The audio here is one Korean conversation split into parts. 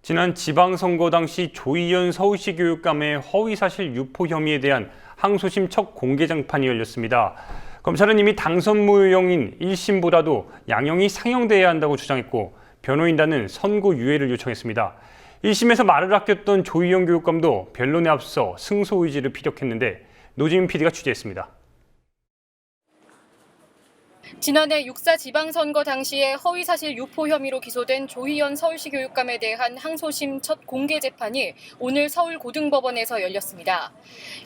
지난 지방선거 당시 조희연 서울시 교육감의 허위사실 유포 혐의에 대한 항소심 첫 공개장판이 열렸습니다. 검찰은 이미 당선 무효형인 1심보다도 양형이 상향돼야 한다고 주장했고 변호인단은 선고 유예를 요청했습니다. 1심에서 말을 아꼈던 조희연 교육감도 변론에 앞서 승소 의지를 피력했는데 노지민 PD가 취재했습니다. 지난해 6.4 지방선거 당시에 허위사실 유포 혐의로 기소된 조희연 서울시 교육감에 대한 항소심 첫 공개 재판이 오늘 서울고등법원에서 열렸습니다.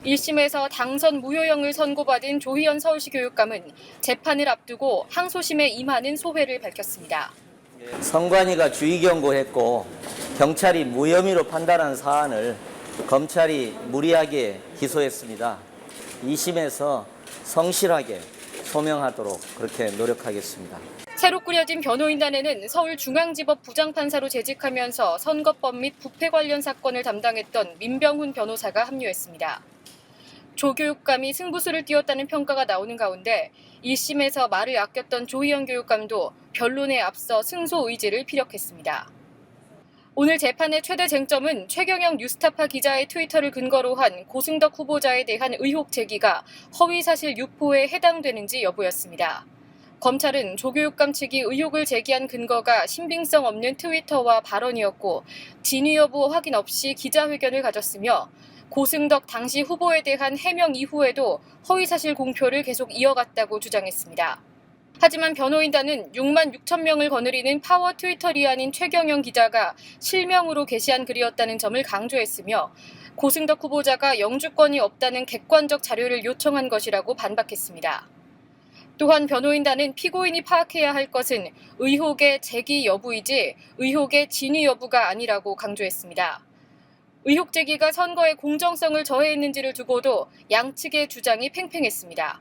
1심에서 당선 무효형을 선고받은 조희연 서울시 교육감은 재판을 앞두고 항소심에 임하는 소회를 밝혔습니다. 선관위가 주의 경고했고 경찰이 무혐의로 판단한 사안을 검찰이 무리하게 기소했습니다. 2심에서 성실하게 소명하도록 그렇게 노력하겠습니다. 새로 꾸려진 변호인단에는 서울중앙지법 부장판사로 재직하면서 선거법 및 부패 관련 사건을 담당했던 민병훈 변호사가 합류했습니다. 조 교육감이 승부수를 띄웠다는 평가가 나오는 가운데 1심에서 말을 아꼈던 조희연 교육감도 변론에 앞서 승소 의지를 피력했습니다. 오늘 재판의 최대 쟁점은 최경영 뉴스타파 기자의 트위터를 근거로 한 고승덕 후보자에 대한 의혹 제기가 허위사실 유포에 해당되는지 여부였습니다. 검찰은 조 교육감 측이 의혹을 제기한 근거가 신빙성 없는 트위터와 발언이었고 진위 여부 확인 없이 기자회견을 가졌으며 고승덕 당시 후보에 대한 해명 이후에도 허위사실 공표를 계속 이어갔다고 주장했습니다. 하지만 변호인단은 6만 6천 명을 거느리는 파워 트위터리안인 최경영 기자가 실명으로 게시한 글이었다는 점을 강조했으며 고승덕 후보자가 영주권이 없다는 객관적 자료를 요청한 것이라고 반박했습니다. 또한 변호인단은 피고인이 파악해야 할 것은 의혹의 제기 여부이지 의혹의 진위 여부가 아니라고 강조했습니다. 의혹 제기가 선거의 공정성을 저해했는지를 두고도 양측의 주장이 팽팽했습니다.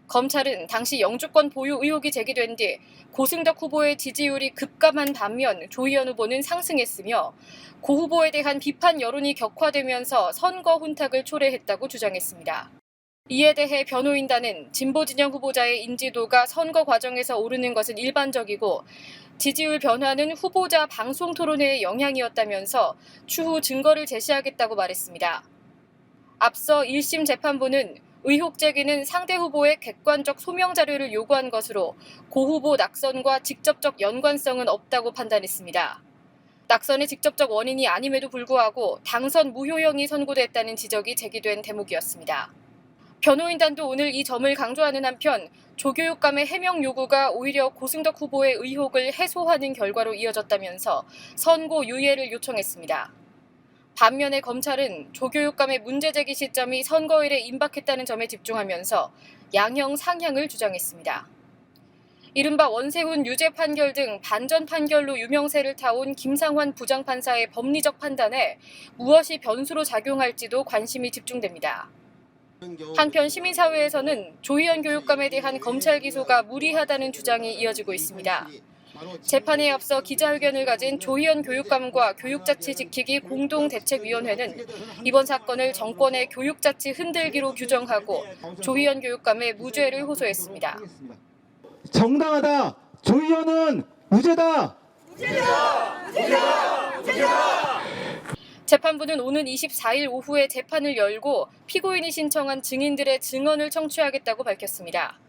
검찰은 당시 영주권 보유 의혹이 제기된 뒤 고승덕 후보의 지지율이 급감한 반면 조희연 후보는 상승했으며 고 후보에 대한 비판 여론이 격화되면서 선거 혼탁을 초래했다고 주장했습니다. 이에 대해 변호인단은 진보 진영 후보자의 인지도가 선거 과정에서 오르는 것은 일반적이고 지지율 변화는 후보자 방송 토론회의 영향이었다면서 추후 증거를 제시하겠다고 말했습니다. 앞서 1심 재판부는 의혹 제기는 상대 후보의 객관적 소명 자료를 요구한 것으로 고 후보 낙선과 직접적 연관성은 없다고 판단했습니다. 낙선의 직접적 원인이 아님에도 불구하고 당선 무효형이 선고됐다는 지적이 제기된 대목이었습니다. 변호인단도 오늘 이 점을 강조하는 한편 조 교육감의 해명 요구가 오히려 고승덕 후보의 의혹을 해소하는 결과로 이어졌다면서 선고 유예를 요청했습니다. 반면에 검찰은 조 교육감의 문제 제기 시점이 선거일에 임박했다는 점에 집중하면서 양형 상향을 주장했습니다. 이른바 원세훈 유죄 판결 등 반전 판결로 유명세를 타온 김상환 부장판사의 법리적 판단에 무엇이 변수로 작용할지도 관심이 집중됩니다. 한편 시민사회에서는 조희연 교육감에 대한 검찰 기소가 무리하다는 주장이 이어지고 있습니다. 재판에 앞서 기자회견을 가진 조희연 교육감과 교육자치 지키기 공동대책위원회는 이번 사건을 정권의 교육자치 흔들기로 규정하고 조희연 교육감의 무죄를 호소했습니다. 정당하다. 조희연은 무죄다. 재판부는 오는 24일 오후에 재판을 열고 피고인이 신청한 증인들의 증언을 청취하겠다고 밝혔습니다.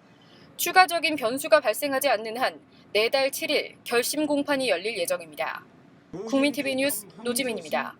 추가적인 변수가 발생하지 않는 한 내달 7일 결심 공판이 열릴 예정입니다. 국민TV 뉴스 노지민입니다.